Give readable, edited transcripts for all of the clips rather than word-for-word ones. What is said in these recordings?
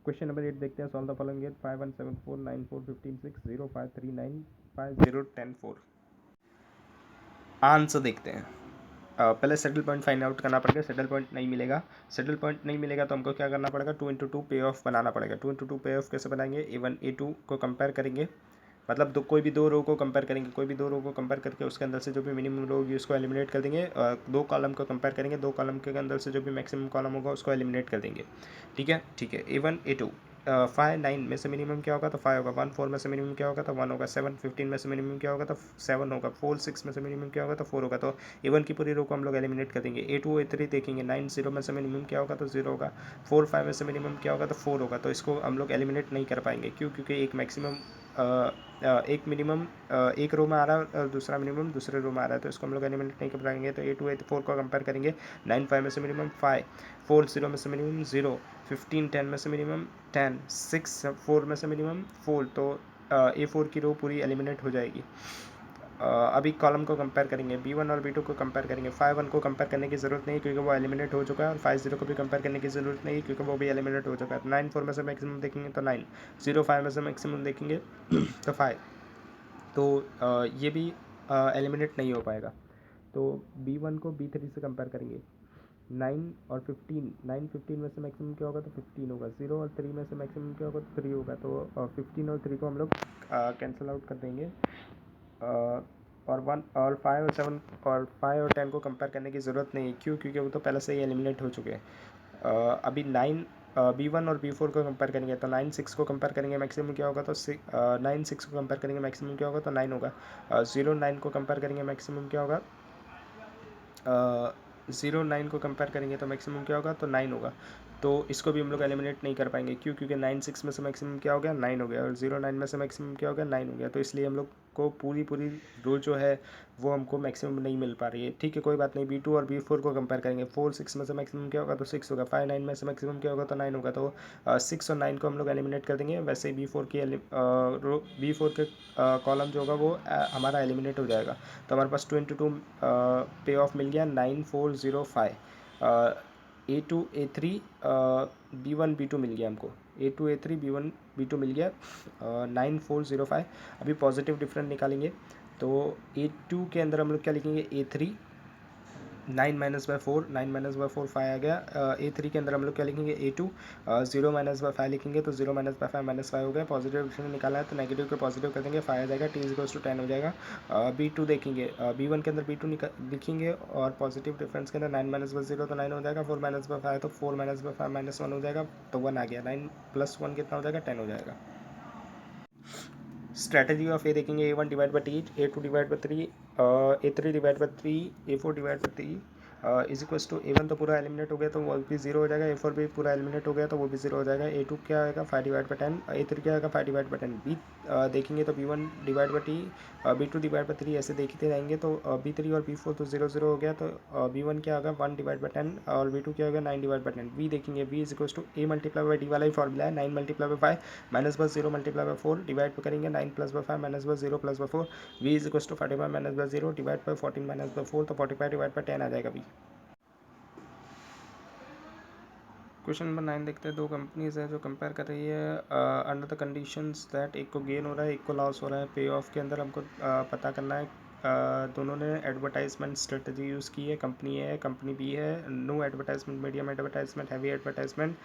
Question number 8 देखते हैं। Solve the following get 5174941560539510 answer देखते हैं। पहले सेटल पॉइंट फाइंड आउट करना पड़ेगा। सेटल पॉइंट नहीं मिलेगा। सेटल पॉइंट नहीं मिलेगा तो हमको क्या करना पड़ेगा, 2 × 2 पे ऑफ बनाना पड़ेगा। 2 × 2 पे ऑफ कैसे बनाएंगे, A1 A2 को कंपेयर करेंगे, मतलब कोई भी दो रो को कंपेयर करेंगे, कोई भी दो रो को कंपेयर करके उसके अंदर से जो भी मिनिमम रो होगी उसको एलिमिनेट कर देंगे। दो कॉलम को कंपेयर करेंगे, दो कॉलम के अंदर से जो भी मैक्सिमम कॉलम होगा उसको एलिमिनेट कर देंगे। ठीक है, ठीक है। A1 A2 5 9 में से मिनिमम क्या होगा, तो 5 होगा। 1 4 में से मिनिमम क्या होगा, तो 1 होगा। 7 15 में से मिनिमम क्या होगा, तो 7 होगा। 4 6 में से मिनिमम क्या होगा, तो 4 होगा। तो A1 की पूरी रो को हम लोग एलिमिनेट कर देंगे। A2 A3 देखेंगे। 9 0 में से मिनिमम क्या होगा, तो 0 होगा। 4 5 में से मिनिमम क्या होगा, तो 4 होगा। तो इसको हम लोग एलिमिनेट नहीं कर पाएंगे। क्यों? क्योंकि एक मैक्सिमम एक मिनिमम एक रो में आ रहा है और दूसरा मिनिमम दूसरे रो में आ रहा है, तो इसको हम लोग एलिमिनेट नहीं कर पाएंगे। तो A2 A4 को कंपेयर करेंगे। 9 5 में से मिनिमम 5, 4 0 में से मिनिमम 0, 15 10 में से मिनिमम 10, 6 4 में से मिनिमम 4। तो A4 की रो पूरी एलिमिनेट हो जाएगी। अभी कॉलम को कंपेयर करेंगे। B1 और B2 को कंपेयर करेंगे। 5 1 को कंपेयर करने की ज़रूरत नहीं क्योंकि वो एलिमिनेट हो चुका है, और 5 0 को भी कंपेयर करने की ज़रूरत नहीं क्योंकि वो भी एलिमिनेट हो चुका है। 9 4 में से मैक्सिमम देखेंगे तो 9, 0 5 में से मैक्सिमम देखेंगे तो 5। तो ये भी एलिमिनेट नहीं हो पाएगा। तो B1 को B3 से कंपेयर करेंगे। 9 और 15, 9 15 में से मैक्सिमम क्या होगा, तो 15 होगा। 0 और 3 में से मैक्सिमम क्या होगा, तो 3 होगा। तो 15 और 3 को हम लोग कैंसिल आउट कर देंगे। और 1 और 5 और 7 और 5 और 10 को कंपेयर करने की ज़रूरत नहीं है। क्यों? क्योंकि वो तो पहले से ही एलिमिनेट हो चुके हैं। अभी 9 B1 और B4 को कंपेयर करेंगे। तो 9 6 को कंपेयर करेंगे, मैक्सिमम क्या होगा, तो 9 6 को कंपेयर करेंगे, मैक्सिमम क्या होगा, तो 9 होगा। 0 9 को कंपेयर करेंगे, मैक्सिमम क्या होगा, 0 9 को कंपेयर करेंगे तो मैक्सिमम क्या होगा, तो 9 होगा। तो इसको भी हम लोग एलिमिनेट नहीं कर पाएंगे। क्यों? क्योंकि 9 6 में से मैक्सिमम क्या हो गया, 9 हो गया, और 0 9 में से मैक्सिमम क्या हो गया, 9 हो गया। तो इसलिए हम लोग को पूरी पूरी रो जो है वो हमको मैक्सिमम नहीं मिल पा रही है। ठीक है, कोई बात नहीं। B2 और B4 को कंपेयर करेंगे। 4 6 में से मैक्सिमम क्या होगा, तो 6 होगा। 5 9 में से मैक्सिमम क्या होगा, तो 9 होगा। तो 6 और 9 को हम लोग एलिमिनेट कर देंगे। वैसे ही B4 की रो B4 के कॉलम जो होगा वो हमारा एलिमिनेट हो जाएगा। तो हमारे पास 2 × 2 पे ऑफ मिल गया 9405। A2 A3 B1 B2 मिल गया हमको। A2 A3 B1 B2 मिल गया 9405। अभी पॉजिटिव डिफरेंस निकालेंगे। तो A2 के अंदर हम लोग क्या लिखेंगे, A3 9 -/4, 9 -/4 5 आ गया। A3 के अंदर हम लोग क्या लिखेंगे, A2 0 -/5 लिखेंगे। तो 0 -/5 -5 हो गया। पॉजिटिव डिफरेंस निकाला है तो नेगेटिव को पॉजिटिव कर देंगे, 5 आ जाएगा। T = 10 हो जाएगा। B2 देखेंगे। B1 के अंदर B2 लिखेंगे और पॉजिटिव डिफरेंस के अंदर 9 -/0 तो 9 हो जाएगा। 4 -/5 तो 4 -/5 -1 हो जाएगा। तो 1 आ गया। 9 + 1 कितना हो जाएगा, 10 हो जाएगा। स्ट्रैटेजी ऑफ ए देखेंगे। A1 divide by 8, A2 divide by 3, A3 divide by 3, A4 divide by 3 is equals to A1 तो पूरा एलिमिनेट हो गया तो वो भी 0 हो जाएगा। A4 भी पूरा एलिमिनेट हो गया तो वो भी 0 हो जाएगा। A2 क्या आएगा, 5 डिवाइड बाई 10, A3 क्या आएगा, 5 डिवाइड बाई 10। B देखेंगे तो B1 divide by 3, B2 divide by 3 ऐसे देखते जाएंगे। तो B3 और B4 तो 0 0 हो गया। तो B1 क्या होगा, 1 डिवाइड बाई 10, और B2 क्या होगा, 9 डिवाइड बाई 10। B देखेंगे, B is equals to A multiply by D वाला ही फॉर्मूला है। 9 multiply by 5 -/0 multiply by 4 divide करेंगे। 9 + 5 -/0 + 4 V is equals to 45 -/0 divide by 14 -/4 तो 45 डिवाइड बाई 10 आ जाएगा B। क्वेश्चन नंबर 9 देखते हैं। दो कंपनीज है जो कंपेयर कर रही है अंडर द कंडीशंस दैट एक को गेन हो रहा है, एक को लॉस हो रहा है। पे ऑफ के अंदर हमको पता करना है। दोनों ने एडवर्टाइजमेंट स्ट्रेटजी यूज़ की है। कंपनी ए है, कंपनी बी है। No advertisement, medium advertisement, heavy advertisement.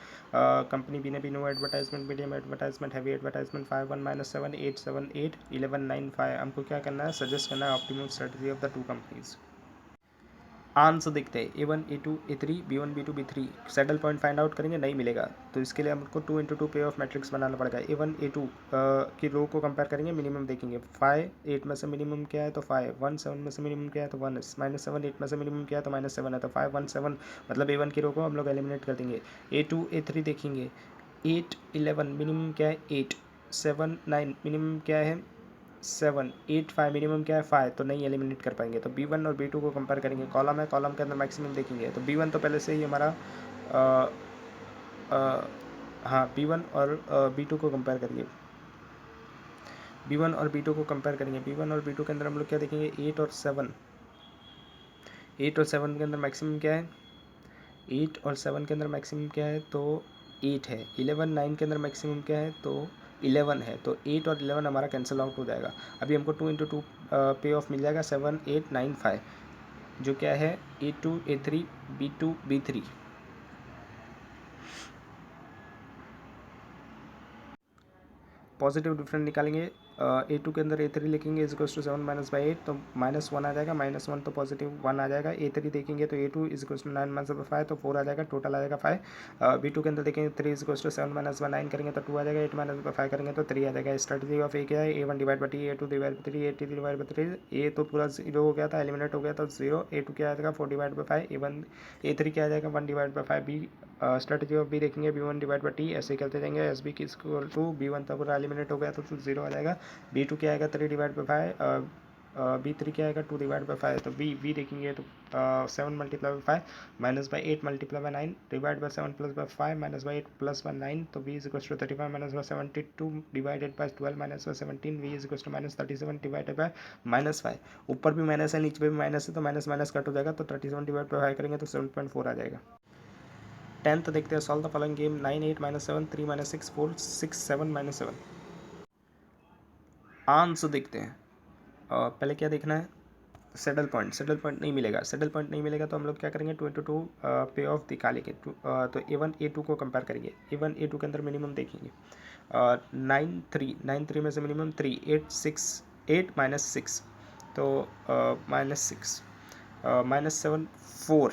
Company B ने भी no advertisement, medium advertisement, heavy advertisement. 5 1 -7 8 7 8 11 9 5। हमको क्या करना है, सजेस्ट करना है optimum strategy of the two companies. Answer देखते हैं। A1 A2 A3 B1 B2 B3 settle point find out करेंगे, नहीं मिलेगा। तो इसके लिए हमको 2 × 2 पे ऑफ मैट्रिक्स बनाना पड़ेगा। A1 A2 की रो को कंपेयर करेंगे, मिनिमम देखेंगे। 5 8 में से मिनिमम क्या है, तो 5। 1 7 में से मिनिमम क्या है, तो 1। -7 8 में से मिनिमम क्या है, तो -7 है। तो 5 1 7 मतलब A1 की रो को हम लोग एलिमिनेट कर देंगे। A2 A3 देखेंगे। 8 11 मिनिमम क्या है, 8। 7 9 मिनिमम क्या है, 7 8 5 मिनिमम क्या है, 5। तो नहीं एलिमिनेट कर पाएंगे। तो B1 और B2 को कंपेयर करेंगे। कॉलम है, कॉलम के अंदर मैक्सिमम देखेंगे। तो B1 तो पहले से ही हमारा अ, अ, हाँ, B1 और B2 को कंपेयर करेंगे। B1 और B2 को कंपेयर करेंगे। B1 और B2 के अंदर हम लोग क्या देखेंगे, 8 और 7। 8 और 7 के अंदर मैक्सिमम क्या है, 8 और 7 के अंदर मैक्सिमम क्या है, तो 8 है, 11 9 के अंदर मैक्सिमम क्या है तो 11 है, तो 8 और 11 हमारा कैंसिल आउट हो जाएगा। अभी हमको 2 इंटू 2 पे ऑफ मिल जाएगा 7 8 9 5, जो क्या है A2 A3 B2 B3। Positive different निकालेंगे, A2 के अंदर A3 लिखेंगे is equals to 7 minus by 8, तो -1 आ जाएगा, -1 तो पॉजिटिव 1 आ जाएगा। A3 देखेंगे तो A2 is equals to 9 minus by 5, तो 4 आ जाएगा, टोटल आ जाएगा 5। B2 के अंदर देखेंगे 3 is equals to 7 minus by 9 करेंगे तो 2 आ जाएगा, 8 माइनस बाई 5 करेंगे तो 3 आ जाएगा। स्ट्रेटजी ऑफ ए क्या है, A1 divide by T, A2 divide by 3, A3 divide by 3। ए तो पूरा 0 हो गया था, एलिमिनेट हो गया था 0। A2 क्या आ जाएगा 4 डिवाइड बाई 5, A1 A3 क्या आ जाएगा 1 divide by 5। B strategy of B देखेंगे B1 डिवाइड बाई T, ऐसे करते जाएंगे। एस बी की इक्वल टू B1 था पूरा एलिमिनेट हो गया तो 0 आ जाएगा। B2 क्या आएगा 3 डिवाइड बाई 5, B3 क्या आएगा 2 डिवाइड बाई 5, तो बी देखेंगे तो 7 multiply by 5 minus by 8 multiply by 9 divide by 7 plus by 5 minus by 8 plus by 9, तो b is equal to 35 minus by 72 divided by 12 minus by 17, v is equal to minus 37 divided by -5। ऊपर भी minus है नीचे भी minus है, तो minus minus cut हो जाएगा, तो 37 डिवाइड बाई 5 करेंगे तो 7.4 आ जाएगा। 10th देखते हैं, solve the following game 9 8 minus 7 3 minus 6 4 6 7 minus 7। Answer देखते हैं। पहले क्या देखना है, सेटल पॉइंट नहीं मिलेगा, सेटल पॉइंट नहीं मिलेगा तो हम लोग क्या करेंगे 2 इंटू 2 पे ऑफ निकालेंगे। तो A1 A2 को कंपेयर करेंगे, A1 A2 के अंदर मिनिमम देखेंगे 9 3 में से मिनिमम 3 8 6 8 माइनस 6, तो -6 -7 4,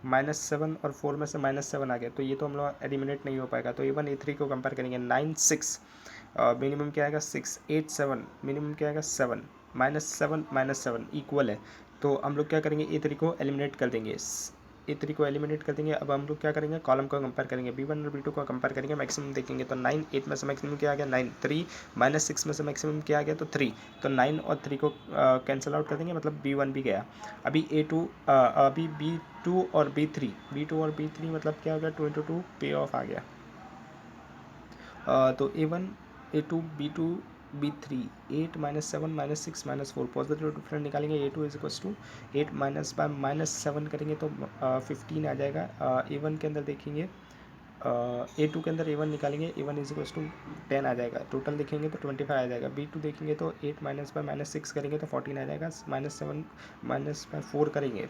-7 और 4 में से -7 आ गया, तो ये तो हम लोग एलिमिनेट नहीं हो पाएगा। तो A1 A3 को कंपेयर करेंगे 9 6, मिनिमम क्या आएगा 6 8 7, मिनिमम क्या आएगा 7, -7 इक्वल है, तो हम लोग क्या करेंगे A3 को एलिमिनेट कर देंगे। A3 को एलिमिनेट कर देंगे। अब हम लोग क्या करेंगे, कॉलम को कंपेयर करेंगे, B1 और B2 को कंपेयर करेंगे, मैक्सिमम देखेंगे तो 9 8 में से मैक्सिमम क्या आ गया 9 3, -6 में से मैक्सिमम क्या आ गया तो 3, तो 9 और 3 को कैंसिल आउट कर देंगे, मतलब B1 भी गया। अभी अभी B2 और B3 मतलब क्या हो गया 2 इंटू 2 पे ऑफ आ गया। तो A1 A2 B2 B3 8 minus 7 minus 6 minus 4, positive different निकालेंगे। A2 is equals to 8 minus by -7 करेंगे तो 15 आ जाएगा। A1 के अंदर देखेंगे, A2 के अंदर A1 निकालेंगे, A1 इज इक्वल्स टू 10 आ जाएगा, टोटल देखेंगे तो 25 आ जाएगा। B2 देखेंगे तो 8 माइनस बाय -6 करेंगे तो 14 आ जाएगा, -7 माइनस बाय 4 करेंगे,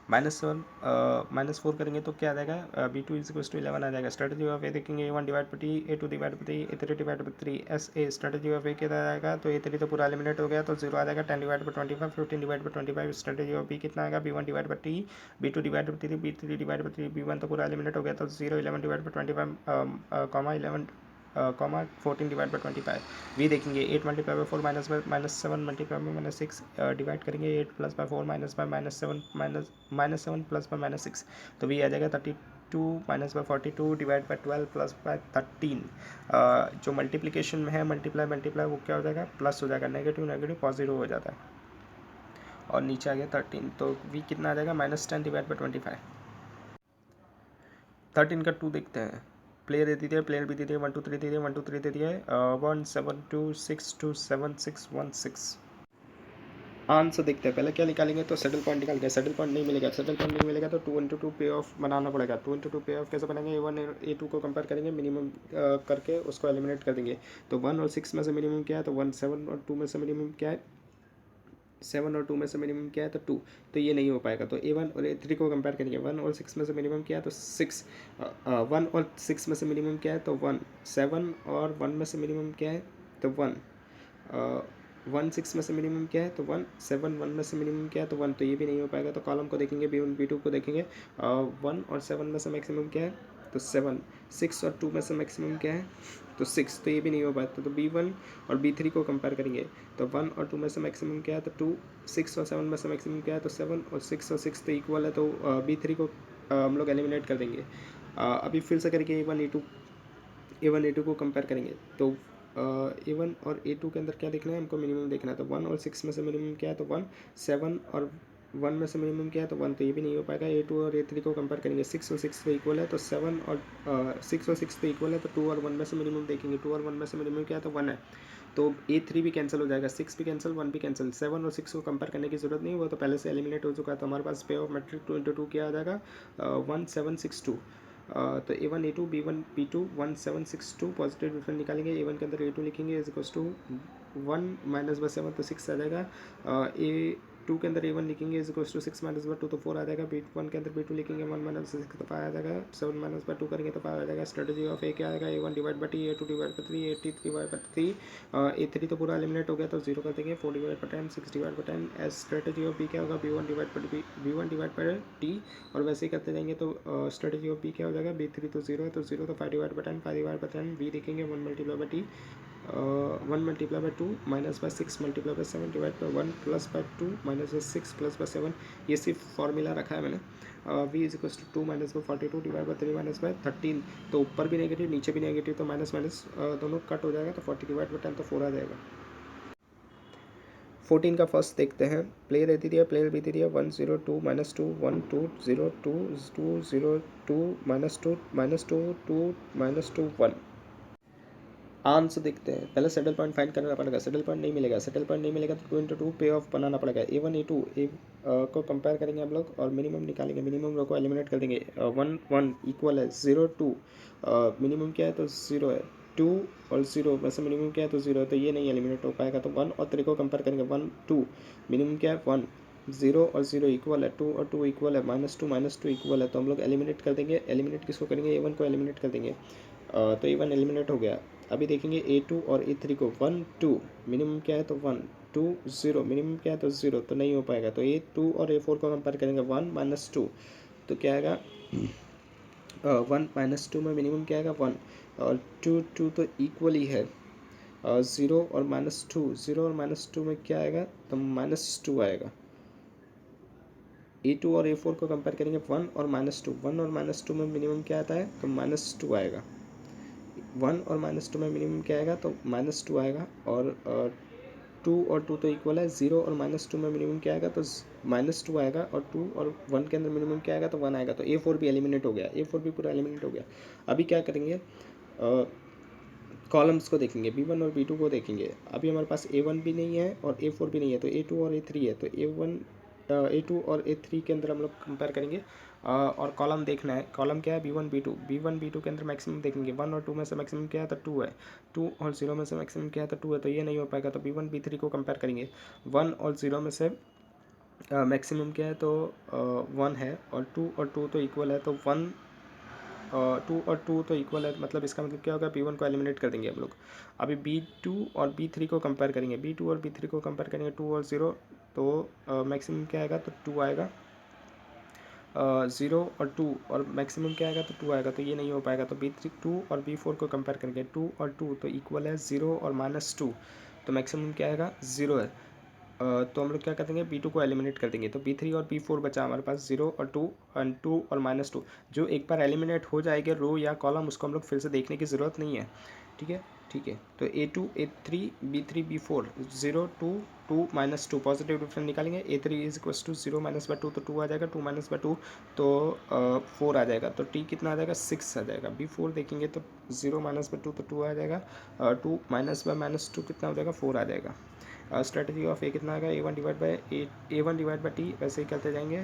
-4 करेंगे तो क्या आ जाएगा B2 इज इक्वल्स टू 11 आ जाएगा। स्ट्रेटजी ऑफ ए देखेंगे A1 divide by T, A2 divide by 3, A3 divide by 3, SA strategy of A कितना आएगा, तो A3 तो पूरा एलिमिनेट हो गया तो 0 आ जाएगा। 10 divide by 25 15 divide by 25, strategy of B कितना आएगा B1 divide by T, B2 divide by 3, B3 divide by 3, B1 तो पूरा एलिमिनेट हो गया तो 0 11 divide by 25 comma 11 14 divide by 25। V देखेंगे 8 multiply by 4 -7 multiply by -6 divide करेंगे 8 plus by 4 minus by -7 plus by -6, तो वी आ जाएगा 32 minus by 42 divide by 12 plus by 13। जो मल्टीप्लिकेशन में है मल्टीप्लाई वो क्या हो जाएगा प्लस हो जाएगा, नेगेटिव पॉजिटिव हो जाता है, और नीचे आ गया 13, तो वी कितना आ जाएगा -10 डिवाइड बाई 25। 13 का 2 देखते हैं। प्लेयर दे दिए, प्लेयर भी दे दिए, 1 2 3 दे दिए, 1 2 3 दे दिए, 1 7 2 6 2 7 6 1 6। आंसर देखते हैं, पहले क्या निकालेंगे तो सेटल पॉइंट निकाल के, सेटल पॉइंट नहीं मिलेगा, सेटल पॉइंट नहीं मिलेगा तो 2 इंटू 2 पे ऑफ बनाना पड़ेगा। 2 इंटू 2 पे ऑफ कैसे बनाएंगे, A1 A2 को कंपेयर करेंगे, मिनिमम करके उसको एलिमिनेट कर देंगे। तो 1 और 6 में से मिनिमम क्या है तो 1, 7 और 2 में से मिनिमम क्या है 7 और 2 में से मिनिमम क्या है तो 2, तो ये नहीं हो पाएगा। तो A1 और A3 को कंपेयर करेंगे, 1 और 6 में से मिनिमम क्या है तो 6, 1 और 6 में से मिनिमम क्या है तो 1, 7 और 1 में से मिनिमम क्या है तो 1, 1 6 में से मिनिमम क्या है तो 1, 7 1 में से मिनिमम क्या है तो 1, तो ये भी नहीं हो पाएगा। तो कॉलम को देखेंगे, B1 B2 को देखेंगे, 1 और 7 में से मैक्सिमम क्या है तो 7, 6 और 2 में से मैक्सिमम क्या है तो 6, तो ये भी नहीं हो पाता। तो B1 और B3 को कंपेयर करेंगे, तो 1 और 2 में से मैक्सिमम क्या है तो 2, 6 और 7 में से मैक्सिमम क्या है तो 7, और 6 और 6 तो इक्वल है, तो B3 को हम लोग एलिमिनेट कर देंगे। अभी फिर से करके A1 A2 को कंपेयर करेंगे, तो A1 और A2 के अंदर क्या देखना है हमको, मिनिमम देखना है। तो 1 और 6 में से मिनिमम क्या है तो 1, 7 और 1 में से मिनिमम क्या है तो 1, तो ये भी नहीं हो पाएगा। A2 और A3 को कंपेयर करेंगे, 6 और 6 तो इक्वल है, तो 6 और 6 तो इक्वल है, तो 2 और 1 में से मिनिमम देखेंगे, 2 और 1 में से मिनिमम क्या है तो 1 है, तो A3 भी कैंसिल हो जाएगा, 6 भी कैंसिल, 1 भी कैंसिल, 7 और 6 को कंपेयर करने की जरूरत नहीं, वो तो पहले से एलिमिनेट हो चुका है। तो हमारे पास पे ऑफ मैट्रिक 2 इंटू 2 क्या आ जाएगा 1762। तो A1 A2 B1 B2 1762 positive difference निकालेंगे। A1 के अंदर A2 लिखेंगे is equals to 1 minus by 7 तो 6 आ जाएगा। A2 के अंदर A1 लिखेंगे is equals to 6 minus by 2 तो 4 आ जाएगा। B1 के अंदर B2 लिखेंगे 1 माइनस 6 तो 5 आ जाएगा। 7 माइनस बाय 2 करेंगे तो 5 आ जाएगा। स्ट्रेटजी ऑफ ए क्या आएगा A1 divide by T, A2 divide by 3, A3 divide by 3, A3 तो पूरा एलिमिनेट हो गया तो 0 कर देंगे। 4 divide by 10, 6 divide by 10। As strategy of B क्या होगा B1 divide by B1 divide by T, और वैसे ही करते जाएंगे तो स्ट्रेटजी ऑफ बी क्या हो जाएगा B3 तो 0 है तो 0 तो 5 divide by 10, 5 divide by 10 B लिखेंगे 1 multiply by T, 1 multiply by 2 minus by 6 multiply by 7 divide by 1 plus by 2 minus by 6 plus by 7। ये सिर्फ फॉर्मूला रखा है मैंने। v is equals to 2 minus by 42 divide by 3 minus by 13, तो ऊपर भी negative नीचे भी नेगेटिव तो माइनस माइनस दोनों कट हो जाएगा तो 40 डिवाइड बाई 10 तो 4 आ जाएगा। 14 का फर्स्ट देखते हैं। प्लेयर ए दे दिया, प्लेयर बी दे दिया, 1 0 2 माइनस 2 1 2 0 2 2 0 2 माइनस 2 2 माइनस 2 1। आंसर देखते हैं। पहले सेटल पॉइंट फाइंड करना पड़ेगा। सेटल पॉइंट नहीं मिलेगा, सेटल पॉइंट नहीं मिलेगा तो 2 इंटू 2 पे ऑफ बनाना पड़ेगा। A1 A2 को कंपेयर करेंगे हम लोग और मिनिमम निकालेंगे। मिनिमम रो को एलिमिनेट कर देंगे। 1 1 इक्वल है 0 2, मिनिमम क्या है तो 0 है। 2 और 0 वैसे मिनिमम क्या है तो 0 है, तो ये नहीं एलिमिनेट हो पाएगा। तो 1 और 3 को कंपेयर करेंगे। 1 2 मिनिमम क्या है 1, 0 और 0 इक्वल है, 2 और 2 इक्वल है, माइनस टू इक्वल है, तो हम लोग एलिमिनेट कर देंगे। एलिमिनेट किसको करेंगे A1 को एलिमिनेट कर देंगे। तो A1 एलिमिनेट हो गया। अभी देखेंगे A2 और A3 को। 1 2 मिनिमम क्या है तो 1, 2 0 मिनिमम क्या है तो 0, तो नहीं हो पाएगा। तो A2 और A4 को कंपेयर करेंगे। 1 माइनस 2 तो क्या आएगा 1 माइनस 2 में मिनिमम क्या आएगा 1, और 2 2 तो इक्वल ही है। 0 और माइनस 2, 0 और माइनस 2 में क्या आएगा तो माइनस 2 आएगा। A2 और A4 को कंपेयर करेंगे। 1 और माइनस 2, 1 और माइनस 2 में मिनिमम क्या आता है तो माइनस 2 आएगा। 1 और माइनस 2 में मिनिमम क्या आएगा तो माइनस 2 आएगा। और 2 और 2 तो इक्वल है। 0 और माइनस 2 में मिनिमम क्या आएगा तो माइनस 2 आएगा। और 2 और 1 के अंदर मिनिमम क्या आएगा तो 1 आएगा। तो A4 भी एलिमिनेट हो गया, A4 भी पूरा एलिमिनेट हो गया। अभी क्या करेंगे कॉलम्स को देखेंगे। B1 और B2 को देखेंगे। अभी हमारे पास A1 भी नहीं है और A4 भी नहीं है, तो A2 और A3 है। तो A2 और A3 के अंदर हम लोग कंपेयर करेंगे और कॉलम देखना है। कॉलम क्या है B1 B2 के अंदर मैक्सिमम देखेंगे। 1 और 2 में से मैक्सिमम क्या है तो 2 है। 2 और 0 में से मैक्सिमम क्या है तो 2 है, तो ये नहीं हो पाएगा। तो B1 B3 को कंपेयर करेंगे। 1 और 0 में से मैक्सिमम क्या है तो 1 है, और 2 और 2 तो इक्वल है, तो 1 2 और 2 तो इक्वल है, मतलब इसका मतलब क्या होगा B1 को एलिमिनेट कर देंगे हम लोग। अभी B2 और B3 को कंपेयर करेंगे। B2 और B3 को कंपेयर करेंगे। 2 और 0 तो मैक्सिमम क्या आएगा तो 2 आएगा। 0 और 2 और मैक्सिमम क्या आएगा तो 2 आएगा, तो ये नहीं हो पाएगा। तो B3 2 और B4 को कंपेयर करेंगे। 2 और 2 तो इक्वल है 0 और माइनस 2, तो मैक्सिमम क्या आएगा 0 है। तो हम लोग क्या कर देंगे B2 को एलिमिनेट कर देंगे। तो B3 और B4 बचा हमारे पास 0 और 2 एंड 2 और माइनस 2। जो एक बार एलिमिनेट हो जाएगा रो या कॉलम, उसको हम लोग फिर से देखने की ज़रूरत नहीं है। ठीक है, ठीक है। तो A2 A3 B3 B4 0 2 2 minus 2 positive difference निकालेंगे। A3 is equals to 0 minus by 2 तो 2 आ जाएगा। 2 माइनस बाय 2 तो 4 आ जाएगा। तो T कितना आ जाएगा 6 आ जाएगा। B4 देखेंगे तो 0 माइनस बाय 2 तो 2 आ जाएगा। 2 माइनस बाय माइनस 2 कितना हो जाएगा 4 आ जाएगा। स्ट्रेटजी ऑफ ए कितना आएगा A1 डिवाइड बाई टी, वैसे ही करते जाएंगे।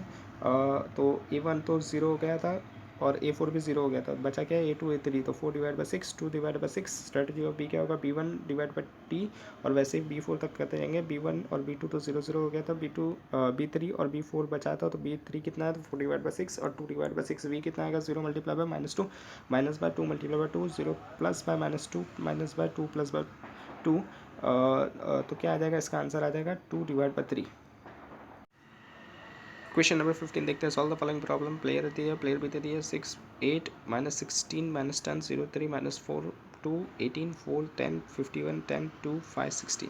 तो A1 तो 0 हो गया था और A4 भी 0 हो गया था। बचा क्या है A2 A3, तो 4 divide by 6 2 divide by 6। Strategy of B क्या होगा B1 डिवाइड बाई टी, और वैसे ही B4 तक करते जाएंगे। B1 और B2 तो 0 0 हो गया था। B3 और B4 बचा था, तो B3 कितना है तो 4 डिवाइड बाई 6 और 2 डिवाइड बाई 6। V कितना आएगा 0 multiply by minus 2 minus by 2 multiply by 2 0 plus by minus 2 minus by 2 plus by 2। तो क्या आ जाएगा इसका आंसर आ जाएगा 2 डिवाइड बाई 3। क्वेश्चन नंबर 15 देखते हैं। Solve the following problem. Player दे दिया, प्लेयर बी दे दिया। 6 8 माइनस 16 माइनस 10 0 3 माइनस 4 2 18 4 10 51 10 2 5 16।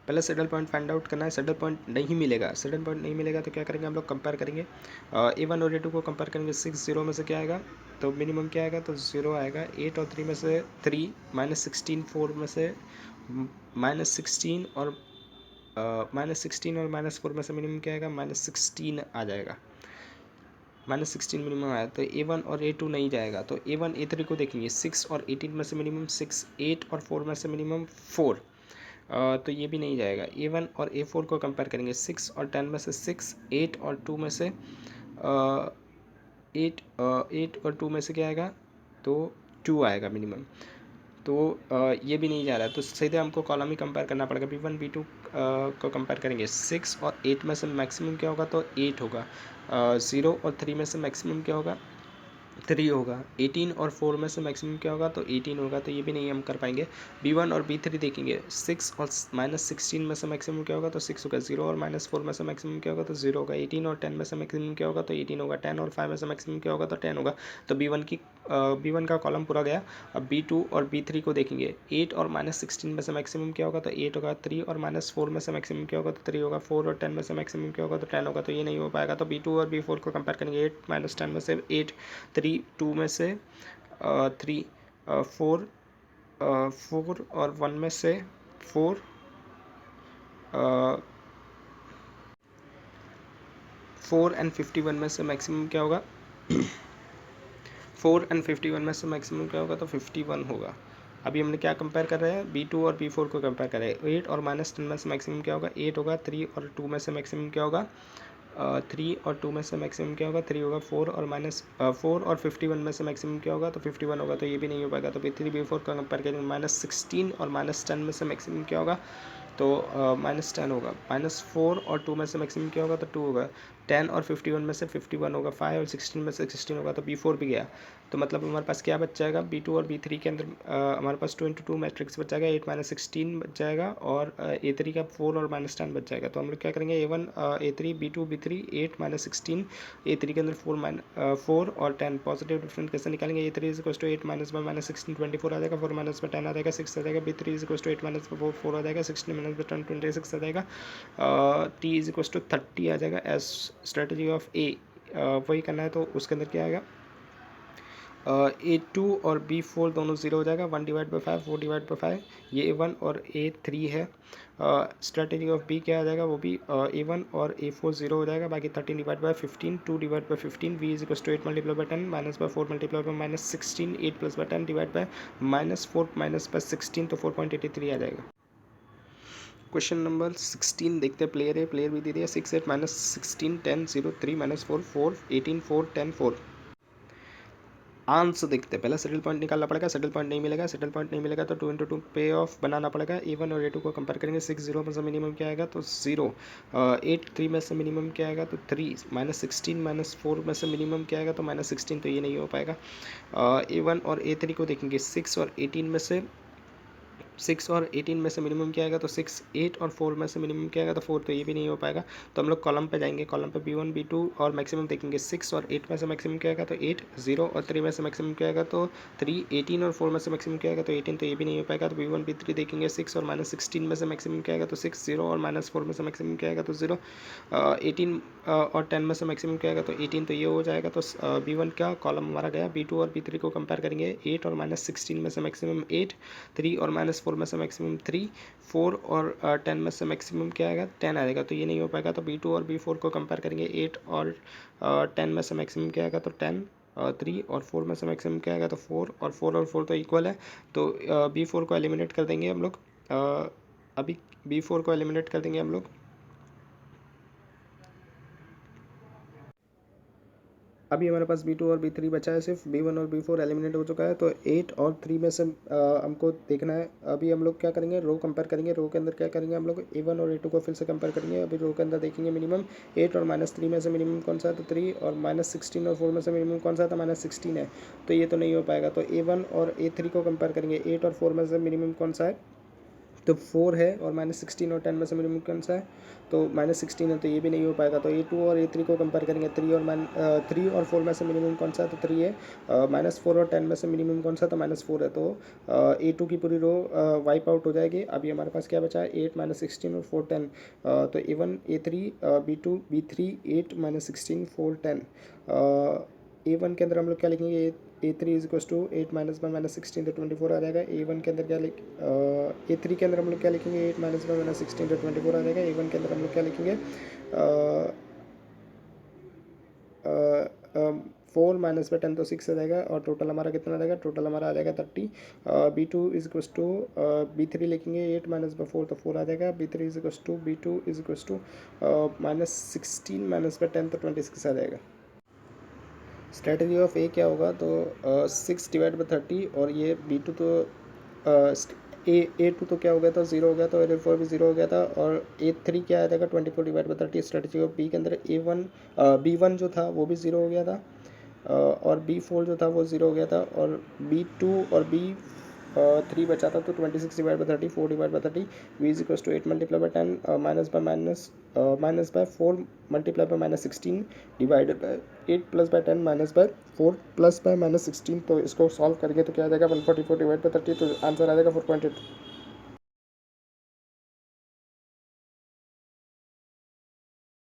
पहले सेटल पॉइंट फाइंड आउट करना है। सेटल पॉइंट नहीं मिलेगा, सेटल पॉइंट नहीं मिलेगा तो क्या करेंगे हम लोग कंपेयर करेंगे। A1 और A2 को कंपेयर करेंगे। 6 0 में से क्या आएगा तो मिनिमम क्या आएगा तो 0 आएगा। 8 और 3 में से 3 माइनस 16 4 में से माइनस 16 और माइनस 4 में से मिनिमम क्या आएगा -16 आ जाएगा। -16 मिनिमम आया, तो A1 और A2 नहीं जाएगा। तो A1 A3 को देखेंगे। 6 और 18 में से मिनिमम 6, 8 और 4 में से मिनिमम 4, तो ये भी नहीं जाएगा। A1 और A4 को कंपेयर करेंगे, 6 और 10 में से 6, 8 और 2 में से 8 और 2 में से क्या आएगा, तो 2 आएगा मिनिमम। तो ये भी नहीं जा रहा है, तो सीधे हमको कॉलम ही कंपेयर करना पड़ेगा। B1 B2 को कंपेयर करेंगे, 6 और 8 में से मैक्सिमम क्या होगा, तो 8 होगा। 0 और 3 में से मैक्सिमम क्या होगा, 3 होगा। 18 और 4 में से मैक्सिमम क्या होगा, तो 18 होगा, तो ये भी नहीं हम कर पाएंगे। B1 और B3 देखेंगे, 6 और -16 में से मैक्सिमम क्या होगा, तो 6 होगा। 0 और -4 में से मैक्सिमम क्या होगा, तो 0 होगा। 18 और 10 में से मैक्सिमम क्या होगा, तो 18 होगा। 10 और 5 में से मैक्सिमम क्या होगा, तो 10 होगा। तो B1 का कॉलम पूरा गया। अब B2 और B3 को देखेंगे, 8 और -16 में से मैक्सिमम क्या होगा, तो 8 होगा। 3 और -4 में से मैक्सिमम क्या होगा, तो 3 होगा। 4 और 10 में से मैक्सिमम क्या होगा, तो 10 होगा, तो ये नहीं हो पाएगा। तो B2 और B4 को कंपेयर करेंगे, 8 - 10 में से 8, 3, 2 में से 3, 4, 4 और 1 में से 4, 4 एंड 51 में से मैक्सिमम क्या होगा 4 एंड 51 में से मैक्सिमम क्या होगा, तो 51 होगा। अभी हमने क्या कंपेयर कर रहे हैं, B2 और B4 को कंपेयर कर रहे हैं। 8 और -10 में से मैक्सिमम क्या होगा, 8 होगा। 3 और 2 में से मैक्सिमम क्या होगा, 3 और 2 में से मैक्सिमम क्या होगा, 3 होगा। 4 और 51 में से मैक्सिमम क्या होगा, तो 51 होगा, तो ये भी नहीं हो पाएगा। तो B3 B4 का कंपेयर करेंगे, -16 और -10 में से मैक्सिमम क्या होगा, तो -10 होगा। -4 और 2 में से मैक्सिमम क्या होगा, तो 2 होगा। 10 और 51 में से 51 होगा। 5 और 16 में से 16 होगा, तो B4 भी गया। तो मतलब हमारे पास क्या बच जाएगा, B2 और B3 के अंदर हमारे पास 2 × 2 मैट्रिक्स बच जाएगा। 8 - 16 बच जाएगा, और A3 का 4 और -10 बच जाएगा। तो हम लोग क्या करेंगे, A1 A3 B2 B3 8 - 16, A3 के अंदर 4 और 10 पॉजिटिव डिफरेंट कैसे निकालेंगे। A3 = 8 - 1 - 16 24 आ जाएगा। 4 - 10 आ जाएगा, 6 आ जाएगा। B3 = 8 - 4 आ जाएगा। 16 - 10 26 आ जाएगा। T = 30 आ जाएगा। एज स्ट्रेटजी ऑफ A वही करना है, तो उसके अंदर क्या आएगा, A2 और B4 दोनों 0 हो जाएगा। 1/5 4/5 ये A1 और A3 है। स्ट्रेटजी ऑफ B क्या आ जाएगा, वो भी A1 और A4 0 हो जाएगा। बाकी 13/15 2/15 V = 8 × 10 -4 × -16 8 + 10 -4 - 16 तो 4.83 आ जाएगा। क्वेश्चन नंबर 16 देखते हैं। प्लेयर भी दे दिया। 6 8 - 16 10 0 3 -4 4 18 4 10 4। आंसर देखते हैं। पहले सेटल पॉइंट निकालना पड़ेगा। सेटल पॉइंट नहीं मिलेगा, तो 2 × 2 पे ऑफ बनाना पड़ेगा। A1 और A2 को कंपेयर करेंगे। 6 0 में से मिनिमम क्या आएगा, तो 0। 8 3 में से मिनिमम क्या आएगा, तो 3। -16 -4 में से मिनिमम क्या आएगा, तो -16, तो ये नहीं हो पाएगा। A1 और A3 को देखेंगे। 6 और 18 में से 6 और 18 में से मिनिमम क्या आएगा, तो 6। 8 और 4 में से मिनिमम क्या आएगा, तो 4, तो ये भी नहीं हो पाएगा। तो हम लोग कॉलम पे जाएंगे। कॉलम पे B1 B2 और मैक्सिमम देखेंगे। 6 और 8 में से मैक्सिमम क्या आएगा, तो 8। 0 और 3 में से मैक्सिमम क्या आएगा, तो 3। 18 और 4 में से मैक्सिमम क्या आएगा, तो 18, तो ये भी नहीं हो पाएगा। तो B1 B3 देखेंगे। 6 और -16 में से मैक्सिमम क्या आएगा, तो 6। 0 और -4 में से मैक्सिमम क्या आएगा, तो 0। 18 और 10 में से मैक्सिमम क्या आएगा, तो 18, तो ये हो जाएगा। तो B1 का कॉलम हमारा गया। B2 और B3 को कंपेयर करेंगे। 8 और -16 में से मैक्सिमम 8। 3 और -4 में से मैक्सिमम 3। 4 और 10 में से मैक्सिमम क्या आएगा, 10 आ जाएगा, तो ये नहीं हो पाएगा। तो B2 और B4 को कंपेयर करेंगे। 8 और 10 में से मैक्सिमम क्या आएगा, तो 10। 3 और 4 में से मैक्सिमम क्या आएगा, तो 4। और 4 तो इक्वल है, तो B4 को एलिमिनेट कर देंगे हम लोग। अभी B4 को एलिमिनेट कर देंगे हम लोग। अभी हमारे पास B2 और B3 बचा है। सिर्फ B1 और B4 एलिमिनेट हो चुका है। तो 8 और 3 में से हमको देखना है। अभी हम लोग क्या करेंगे, रो कंपेयर करेंगे। रो के अंदर क्या करेंगे, हम लोग A1 और A2 को फिर से कंपेयर करेंगे। अभी रो के अंदर देखेंगे मिनिमम 8 और -3 में से मिनिमम कौन सा है, तो 3। और -16 और 4 में से मिनिमम कौन सा था, -16 है, तो ये तो नहीं हो पाएगा। तो A1 और A3 को कंपेयर करेंगे। 8 और 4 में से मिनिमम कौन सा है, तो 4 है। और -16 और 10 में से मिनिमम कौन सा है, तो -16 है, तो ये भी नहीं हो पाएगा। तो A2 और A3 को कंपेयर करेंगे। 3 और 4 में से मिनिमम कौन सा है, तो 3 है। -4 और 10 में से मिनिमम कौन सा, तो -4 है। तो A2 की पूरी रो वाइप आउट हो जाएगी। अभी हमारे पास क्या बचा है, 8 -16 और 4 10। तो A1 A3 B2 B3 8 -16 4 10। A1 के अंदर हम लोग क्या लिखेंगे, A3 = 8 - 1 - 16 तो 24 आ जाएगा। A1 के अंदर क्या A3 के अंदर हम लोग क्या लिखेंगे, 8 - 1 - 16 तो 24 आ जाएगा। A1 के अंदर हम लोग क्या लिखेंगे, 4 माइनस बाय 10 तो 6 आ जाएगा, और टोटल हमारा कितना आ जाएगा, टोटल हमारा आ जाएगा 30। B2 is equals to B3 लिखेंगे, 8 माइनस बाय 4 तो 4 आ जाएगा। B3 is equals to B2 is equals to -16 minus by 10 तो 26 आ जाएगा। स्ट्रेटजी ऑफ ए क्या होगा, तो 6 डिवाइड बाई 30, और ये B2 तो A2 तो क्या हो गया था, 0 हो गया था, और A4 भी 0 हो गया था, और A3 क्या आ जाएगा 24 divide by 30। Strategy of B के अंदर B1 जो था वो भी 0 हो गया था, और B4 जो था वो 0 हो गया था, और B2 और B3 बचा था, तो 26 divide by 30, 4 divide by 30, V is equals to 8 multiply by 10 minus by 4 multiply by -16 divided by 8 plus by 10 minus by 4 plus by -16। तो इसको सॉल्व करके तो क्या आ जाएगा 144 डिवाइड बाय 30, तो आंसर आ जाएगा 4.8।